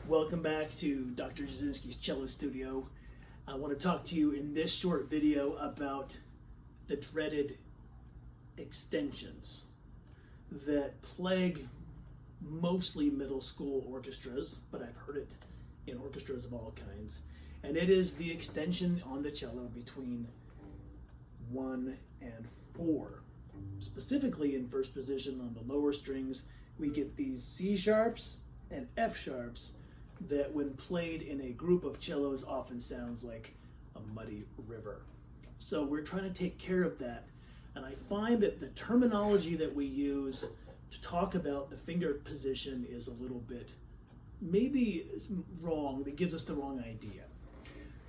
Welcome back to Dr. Jasinski's Cello Studio. I want to talk to you in this short video about the dreaded extensions that plague mostly middle school orchestras, but I've heard it in orchestras of all kinds. And it is the extension on the cello between 1 and 4. Specifically in first position on the lower strings, we get these C sharps and F sharps that when played in a group of cellos often sounds like a muddy river. So we're trying to take care of that, and I find that the terminology that we use to talk about the finger position is a little bit maybe wrong, that gives us the wrong idea.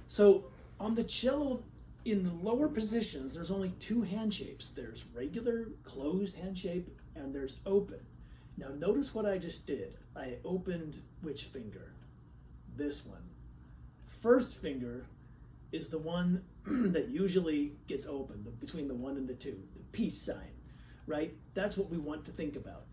So on the cello, in the lower positions, there's only two hand shapes. There's regular closed hand shape and there's open. Now notice what I just did. I opened which finger? This one. First finger is the one that usually gets open, between the 1 and the 2, the peace sign, right? That's what we want to think about.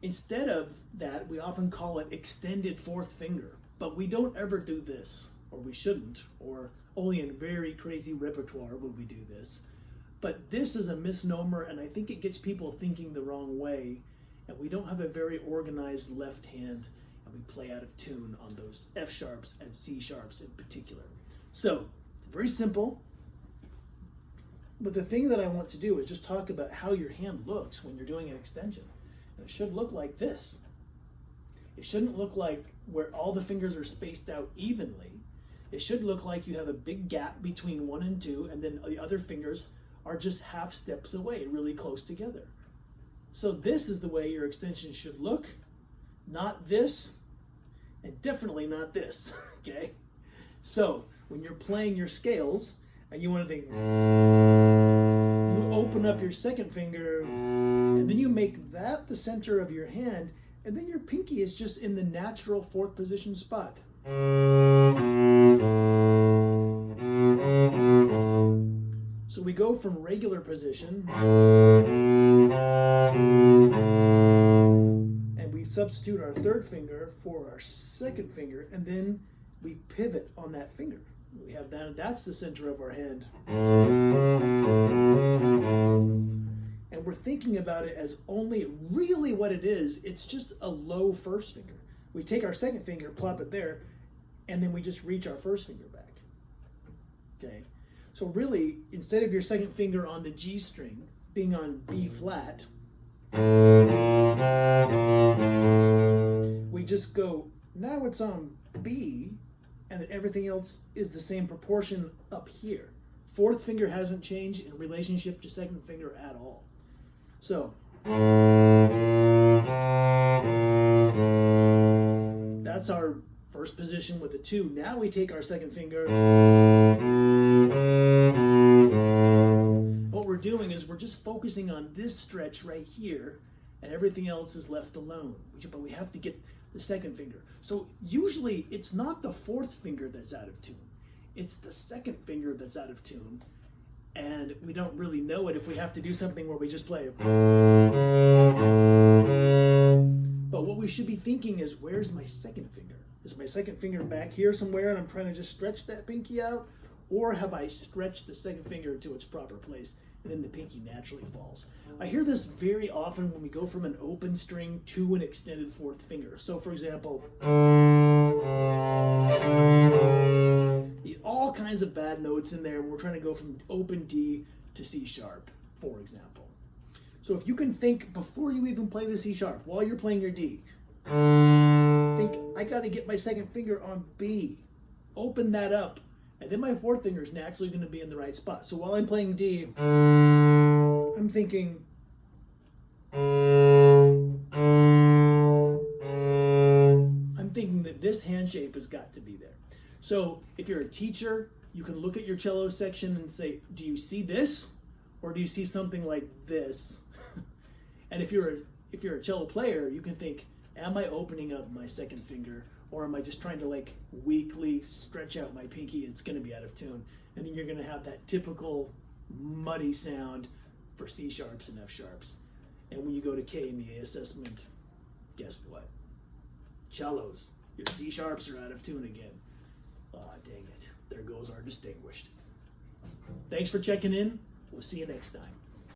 Instead of that, we often call it extended fourth finger, but we don't ever do this, or we shouldn't, or only in very crazy repertoire would we do this. But this is a misnomer, and I think it gets people thinking the wrong way, and we don't have a very organized left hand, and we play out of tune on those F sharps and C sharps in particular. So it's very simple, but the thing that I want to do is just talk about how your hand looks when you're doing an extension. And it should look like this. It shouldn't look like where all the fingers are spaced out evenly. It should look like you have a big gap between 1 and 2, and then the other fingers are just half steps away, really close together. So this is the way your extension should look, not this, and definitely not this, okay? So when you're playing your scales, and you want to think, you open up your second finger, and then you make that the center of your hand, and then your pinky is just in the natural fourth position spot. So we go from regular position, and we substitute our third finger for our second finger, and then we pivot on that finger. We have that, that's the center of our hand. And we're thinking about it as only really what it is. It's just a low first finger. We take our second finger, plop it there, and then we just reach our first finger back. Okay? So really, instead of your second finger on the G string being on B flat, we just go, now it's on B, and everything else is the same proportion up here. Fourth finger hasn't changed in relationship to second finger at all. So that's our first position with the 2. Now we take our second finger. What we're doing is we're just focusing on this stretch right here, and everything else is left alone. But we have to get the second finger. So usually it's not the fourth finger that's out of tune. It's the second finger that's out of tune. And we don't really know it if we have to do something where we just play. But what we should be thinking is, where's my second finger? Is my second finger back here somewhere and I'm trying to just stretch that pinky out? Or have I stretched the second finger to its proper place and then the pinky naturally falls? I hear this very often when we go from an open string to an extended fourth finger. So for example, all kinds of bad notes in there. We're trying to go from open D to C sharp, for example. So if you can think before you even play the C sharp, while you're playing your D, think, I got to get my second finger on B. Open that up. And then my fourth finger is naturally going to be in the right spot. So while I'm playing D, I'm thinking, that this hand shape has got to be there. So if you're a teacher, you can look at your cello section and say, do you see this? Or do you see something like this? And if you're a cello player, you can think, am I opening up my second finger? Or am I just trying to like weakly stretch out my pinky? It's going to be out of tune. And then you're going to have that typical muddy sound for C sharps and F sharps. And when you go to KMEA assessment, guess what? Cellos, Your C sharps are out of tune again. Ah, dang it. There goes our distinguished. Thanks for checking in. We'll see you next time.